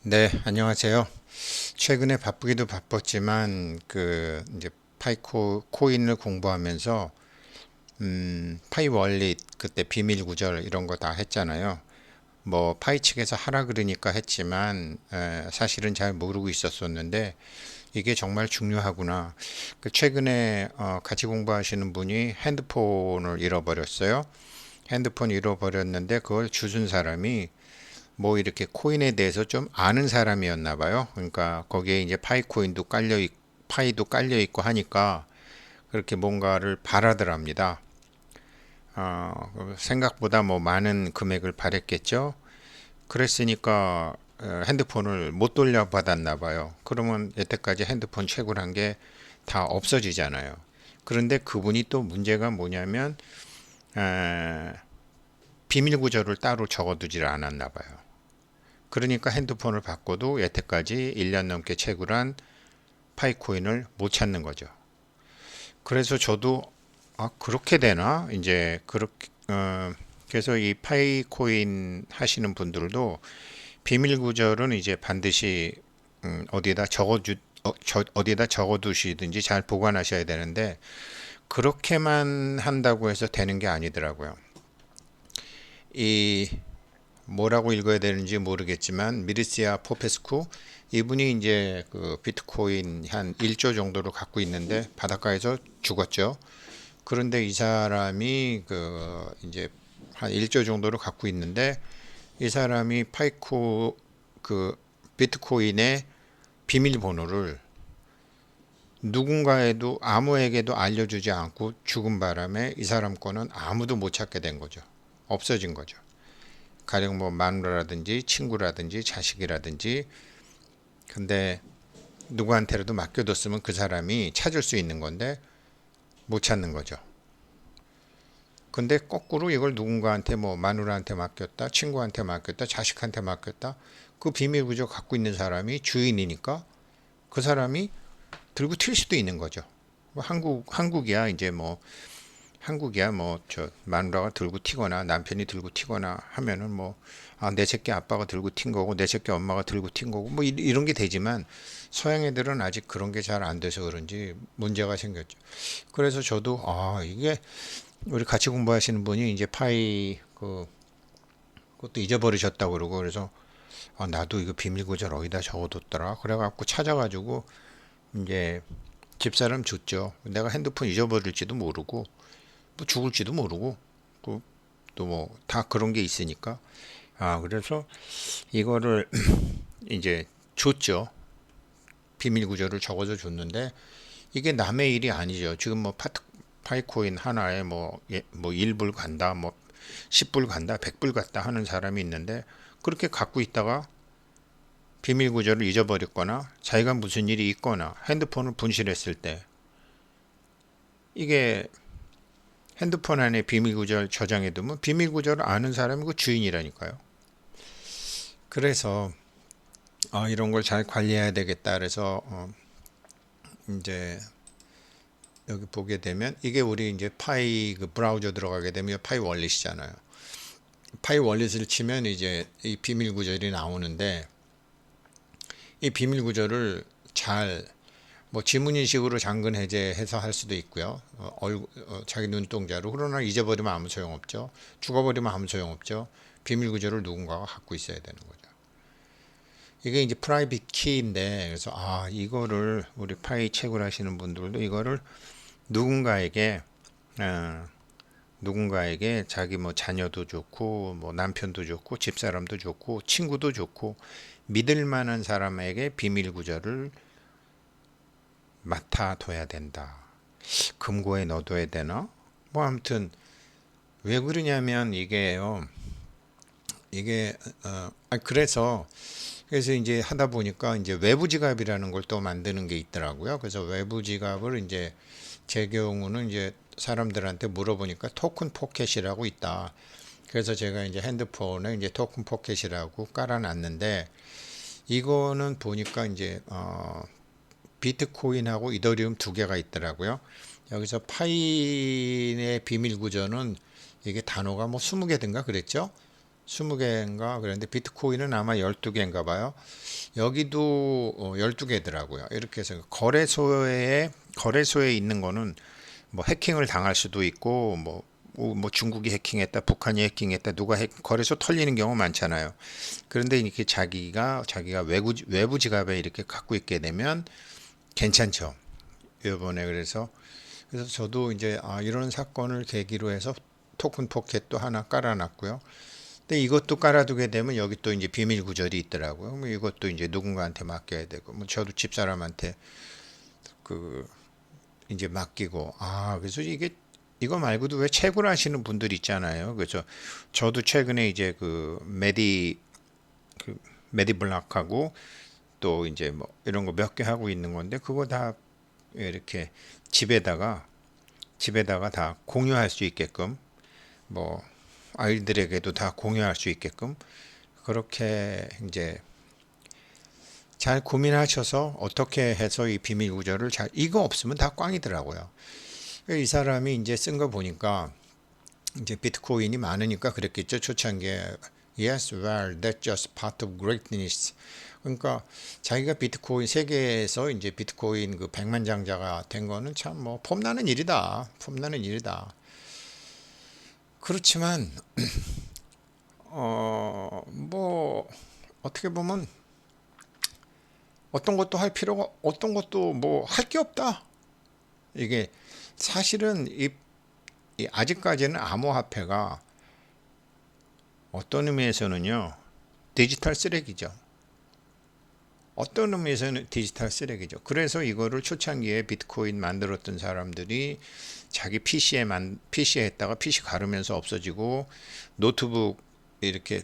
네, 안녕하세요. 최근에 바쁘기도 바빴지만 이제 코인을 공부하면서 파이 월릿 그때 비밀 구절 이런 거 다 했잖아요. 뭐 파이 측에서 하라 그러니까 했지만 사실은 잘 모르고 있었었는데 이게 정말 중요하구나. 최근에 같이 공부하시는 분이 핸드폰을 잃어버렸어요. 핸드폰 잃어버렸는데 그걸 주운 사람이 뭐 이렇게 코인에 대해서 좀 아는 사람이었나 봐요. 그러니까 거기에 이제 파이도 깔려 있고 하니까 그렇게 뭔가를 바라더랍니다. 생각보다 뭐 많은 금액을 바랬겠죠. 그랬으니까 핸드폰을 못 돌려받았나 봐요. 그러면 여태까지 핸드폰 채굴한 게 다 없어지잖아요. 그런데 그분이 또 문제가 뭐냐면 에, 비밀 구절을 따로 적어두질 않았나 봐요. 그러니까 핸드폰을 바꿔도 여태까지 1년 넘게 채굴한 파이코인을 못 찾는 거죠. 그래서 저도 그렇게 되나? 이제 그렇게 그래서 이 파이코인 하시는 분들도 비밀 구절은 이제 반드시 어디에다 적어두시든지 잘 보관하셔야 되는데 그렇게만 한다고 해서 되는 게 아니더라고요. 이 뭐라고 읽어야 되는지 모르겠지만 미르시아 포페스쿠 이분이 이제 그 비트코인 한 1조 정도를 갖고 있는데 바닷가에서 죽었죠. 그런데 이 사람이 그 이제 한 1조 정도를 갖고 있는데 이 사람이 파이코 그 비트코인의 비밀번호를 누군가에도 아무에게도 알려주지 않고 죽은 바람에 이 사람 거는 아무도 못 찾게 된 거죠. 없어진 거죠. 가령 뭐 마누라라든지 친구라든지 자식이라든지 근데 누구한테라도 맡겨뒀으면 그 사람이 찾을 수 있는 건데 못 찾는 거죠. 근데 거꾸로 이걸 누군가한테 뭐 마누라한테 맡겼다, 친구한테 맡겼다, 자식한테 맡겼다. 그 비밀 구조 갖고 있는 사람이 주인이니까 그 사람이 들고 튈 수도 있는 거죠. 뭐 한국이야 이제 뭐 한국이야 뭐 저 마누라가 들고 튀거나 남편이 들고 튀거나 하면은 뭐 내 새끼 아빠가 들고 튄 거고 내 새끼 엄마가 들고 튄 거고 뭐 이런 게 되지만 서양 애들은 아직 그런 게 잘 안 돼서 그런지 문제가 생겼죠. 그래서 저도 이게 우리 같이 공부하시는 분이 이제 파이 그것도 잊어버리셨다고 그러고 그래서 나도 이거 비밀 구절 어디다 적어뒀더라 그래갖고 찾아가지고 이제 집사람 줬죠. 내가 핸드폰 잊어버릴지도 모르고 뭐 죽을지도 모르고 또 뭐 다 그런 게 있으니까 그래서 이거를 이제 줬죠. 비밀 구조를 적어서 줬는데 이게 남의 일이 아니죠. 지금 뭐 파이코인 하나에 뭐 1불 간다, 뭐 10불 간다, 100불 갔다 하는 사람이 있는데 그렇게 갖고 있다가 비밀 구조를 잊어버렸거나 자기가 무슨 일이 있거나 핸드폰을 분실했을 때 이게 핸드폰 안에 비밀 구조를 저장해두면 비밀 구조를 아는 사람이 그 주인이라니까요. 그래서 이런 걸 잘 관리해야 되겠다. 그래서 이제 여기 보게 되면 이게 우리 이제 파이 그 브라우저 들어가게 되면 파이 월릿이잖아요. 파이 월릿을 치면 이제 이 비밀 구절이 나오는데 이 비밀 구절을 잘 뭐 지문인식으로 잠금 해제해서 할 수도 있고요. 자기 눈동자로. 그러나 잊어버리면 아무 소용없죠. 죽어버리면 아무 소용없죠. 비밀 구절을 누군가가 갖고 있어야 되는 거죠. 이게 이제 프라이빗 키인데 그래서 이거를 우리 파이 책을 하시는 분들도 이거를 누군가에게 어, 누군가에게 자기 뭐 자녀도 좋고 뭐 남편도 좋고 집사람도 좋고 친구도 좋고 믿을 만한 사람에게 비밀 구절을 맡아둬야 된다. 금고에 넣어둬야 되나? 뭐 아무튼 왜 그러냐면 이게요. 이게 그래서 이제 하다 보니까 이제 외부 지갑이라는 걸 또 만드는 게 있더라고요. 그래서 외부 지갑을 이제 제 경우는 이제 사람들한테 물어보니까 토큰 포켓이라고 있다. 그래서 제가 이제 핸드폰에 이제 토큰 포켓이라고 깔아놨는데 이거는 보니까 이제 비트코인하고 이더리움 두 개가 있더라고요. 여기서 파이의 비밀 구조는 이게 단어가 뭐 20개든가 그랬죠. 20개인가 그런데 비트코인은 아마 12개인가 봐요. 여기도 12개더라고요. 이렇게 해서 거래소에 있는 거는 뭐 해킹을 당할 수도 있고 뭐 중국이 해킹했다, 북한이 해킹했다, 거래소 털리는 경우 많잖아요. 그런데 이렇게 자기가 외부 지갑에 이렇게 갖고 있게 되면 괜찮죠. 이번에 그래서 저도 이제 이런 사건을 계기로 해서 토큰 포켓도 하나 깔아놨고요. 근데 이것도 깔아두게 되면 여기 또 이제 비밀 구절이 있더라고요. 뭐 이것도 이제 누군가한테 맡겨야 되고, 뭐 저도 집사람한테 그 이제 맡기고, 그래서 이거 말고도 왜 채굴 하시는 분들 있잖아요. 그래서 저도 최근에 이제 그 메디블락하고 또 이제 뭐 이런 거 몇 개 하고 있는 건데 그거 다 이렇게 집에다가 다 공유할 수 있게끔 뭐 아이들에게도 다 공유할 수 있게끔 그렇게 이제 잘 고민하셔서 어떻게 해서 이 비밀 구조를 이거 없으면 다 꽝이더라고요. 이 사람이 이제 쓴 거 보니까 이제 비트코인이 많으니까 그랬겠죠. 초창기에 Yes, well, that's just part of greatness. 그러니까 자기가 비트코인 세계에서 이제 비트코인 그 백만장자가 된 거는 참 뭐 폼나는 일이다. 폼나는 일이다. 그렇지만 뭐 어떻게 보면 어떤 것도 뭐 할 게 없다. 이게 사실은 이 아직까지는 암호화폐가 어떤 의미에서는요 디지털 쓰레기죠. 어떤 의미에서는 디지털 쓰레기죠. 그래서 이거를 초창기에 비트코인 만들었던 사람들이 자기 PC에 했다가 PC 가르면서 없어지고 노트북 이렇게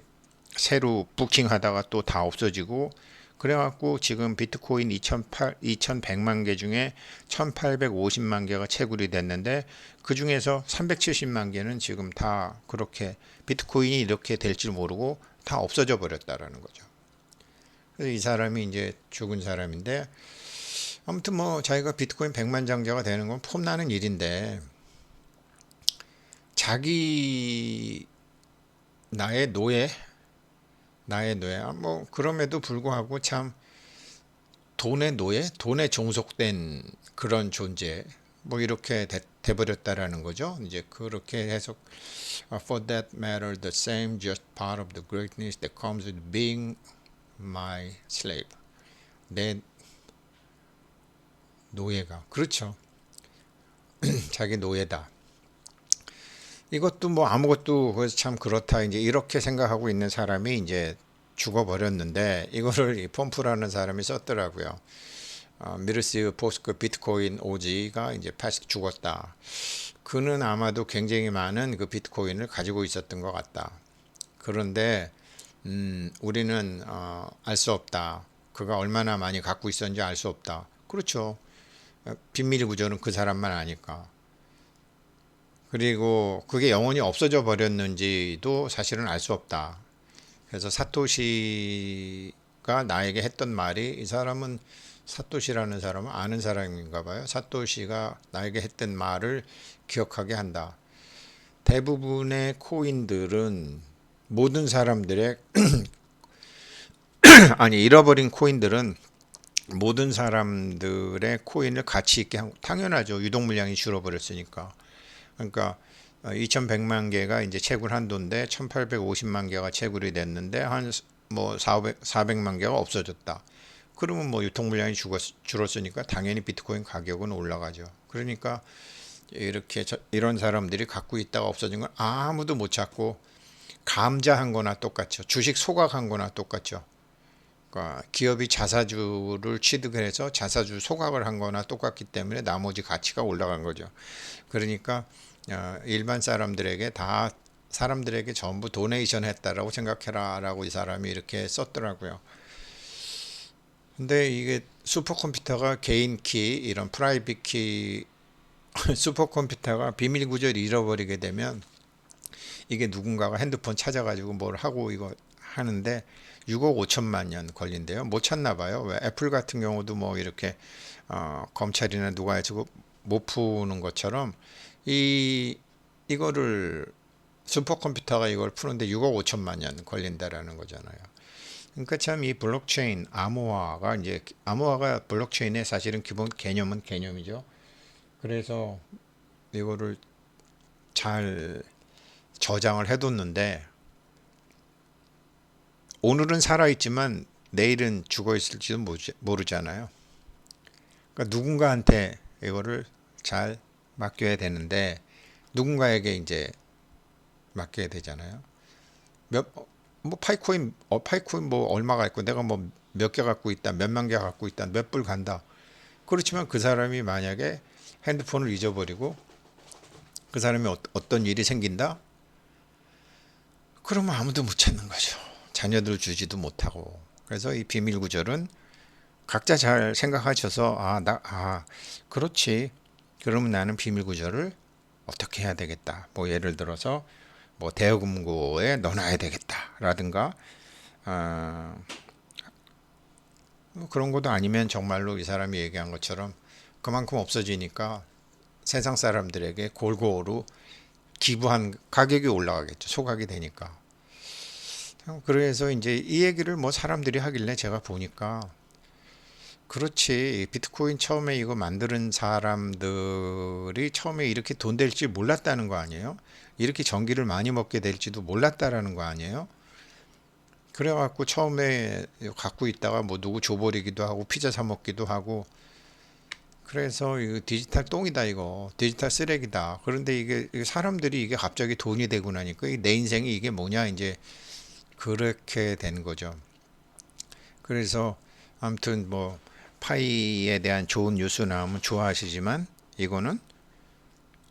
새로 부킹하다가 또 다 없어지고 그래갖고 지금 비트코인 2100만 개 중에 1850만 개가 채굴이 됐는데 그 중에서 370만 개는 지금 다 그렇게 비트코인이 이렇게 될 줄 모르고 다 없어져 버렸다라는 거죠. 그래서 이 사람이 이제 죽은 사람인데 아무튼 뭐 자기가 비트코인 백만장자가 되는 건 폼나는 일인데 자기 나의 노예 뭐 그럼에도 불구하고 참 돈에 종속된 그런 존재 뭐 이렇게 돼버렸다라는 거죠. 이제 그렇게 해서 For that matter, the same just part of the greatness that comes with being my slave. 내 노예가 그렇죠. 자기 노예다. 이것도 뭐 아무것도 그래서 참 그렇다 이제 이렇게 생각하고 있는 사람이 이제 죽어버렸는데 이거를 이 펌프라는 사람이 썼더라고요. 미르스 포스크 비트코인 오지가 이제 죽었다. 그는 아마도 굉장히 많은 그 비트코인을 가지고 있었던 것 같다. 그런데 우리는 알 수 없다. 그가 얼마나 많이 갖고 있었는지 알 수 없다. 그렇죠. 비밀 구조는 그 사람만 아니까. 그리고 그게 영원히 없어져 버렸는지도 사실은 알 수 없다. 그래서 사토시가 나에게 했던 말이 이 사람은 사토시라는 사람은 아는 사람인가 봐요. 사토시가 나에게 했던 말을 기억하게 한다. 대부분의 코인들은 모든 사람들의 잃어버린 코인들은 모든 사람들의 코인을 가치 있게 당연하죠. 유동 물량이 줄어버렸으니까. 그러니까 2100만 개가 이제 채굴 한도인데 1850만 개가 채굴이 됐는데 한 뭐 400만 개가 없어졌다. 그러면 뭐 유통 물량이 줄었으니까 당연히 비트코인 가격은 올라가죠. 그러니까 이런 사람들이 갖고 있다가 없어진 건 아무도 못 찾고 감자한 거나 똑같죠. 주식 소각한 거나 똑같죠. 그러니까 기업이 자사주를 취득을 해서 자사주 소각을 한 거나 똑같기 때문에 나머지 가치가 올라간 거죠. 그러니까 일반 사람들에게 전부 도네이션 했다라고 생각해라 라고 이 사람이 이렇게 썼더라고요. 근데 이게 슈퍼컴퓨터가 개인 키 이런 프라이빗 키 슈퍼컴퓨터가 비밀 구조를 잃어버리게 되면 이게 누군가가 핸드폰 찾아가지고 뭘 하고 이거 하는데 6억 5천만 년 걸린대요. 못 찾나 봐요. 왜 애플 같은 경우도 뭐 이렇게 검찰이나 누가 해주고 못 푸는 것처럼 이거를 슈퍼컴퓨터가 이걸 푸는데 6억 5천만 년 걸린다라는 거잖아요. 그러니까 참 이 블록체인 암호화가 이제 암호화가 블록체인의 사실은 기본 개념은 개념이죠. 그래서 이거를 잘 저장을 해뒀는데 오늘은 살아있지만 내일은 죽어 있을지도 모르잖아요. 그러니까 누군가한테 이거를 잘 맡겨야 되는데 누군가에게 이제 맡겨야 되잖아요. 몇, 뭐 파이코인 뭐 얼마가 있고 내가 뭐 몇 개 갖고 있다, 몇만 개 갖고 있다, 몇 불 간다. 그렇지만 그 사람이 만약에 핸드폰을 잊어버리고 그 사람이 어떤 일이 생긴다? 그러면 아무도 못 찾는 거죠. 자녀들 주지도 못하고. 그래서 이 비밀 구절은 각자 잘 생각하셔서 그렇지. 그러면 나는 비밀 구절을 어떻게 해야 되겠다. 뭐 예를 들어서 뭐 대여금고에 넣어놔야 되겠다라든가 뭐 그런 것도 아니면 정말로 이 사람이 얘기한 것처럼 그만큼 없어지니까 세상 사람들에게 골고루 기부한 가격이 올라가겠죠. 소각이 되니까. 그래서 이제 이 얘기를 뭐 사람들이 하길래 제가 보니까 그렇지. 비트코인 처음에 이거 만드는 사람들이 처음에 이렇게 돈 될지 몰랐다는 거 아니에요? 이렇게 전기를 많이 먹게 될지도 몰랐다라는 거 아니에요? 그래갖고 처음에 갖고 있다가 뭐 누구 줘버리기도 하고 피자 사 먹기도 하고 그래서 이거 디지털 똥이다 이거 디지털 쓰레기다. 그런데 이게 사람들이 이게 갑자기 돈이 되고 나니까 내 인생이 이게 뭐냐 이제 그렇게 된 거죠. 그래서 아무튼 뭐 파이에 대한 좋은 뉴스 나오면 좋아하시지만 이거는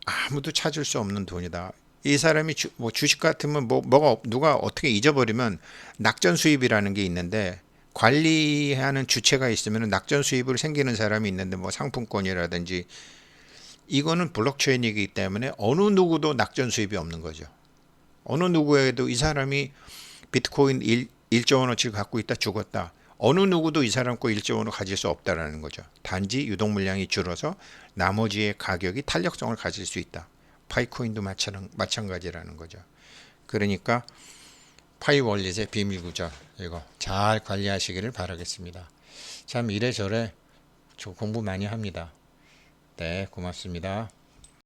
아무도 찾을 수 없는 돈이다. 이 사람이 뭐 주식 같으면 뭐가 누가 어떻게 잊어버리면 낙전 수입이라는 게 있는데 관리하는 주체가 있으면 낙전 수입을 생기는 사람이 있는데 뭐 상품권이라든지 이거는 블록체인이기 때문에 어느 누구도 낙전 수입이 없는 거죠. 어느 누구에도 이 사람이 비트코인 1조 원어치를 갖고 있다 죽었다. 어느 누구도 이 사람 거 1조 원을 가질 수 없다라는 거죠. 단지 유동 물량이 줄어서 나머지의 가격이 탄력성을 가질 수 있다. 파이코인도 마찬가지라는 거죠. 그러니까 파이 월릿의 비밀 구절 이거 잘 관리하시기를 바라겠습니다. 참 이래저래 저 공부 많이 합니다. 네, 고맙습니다.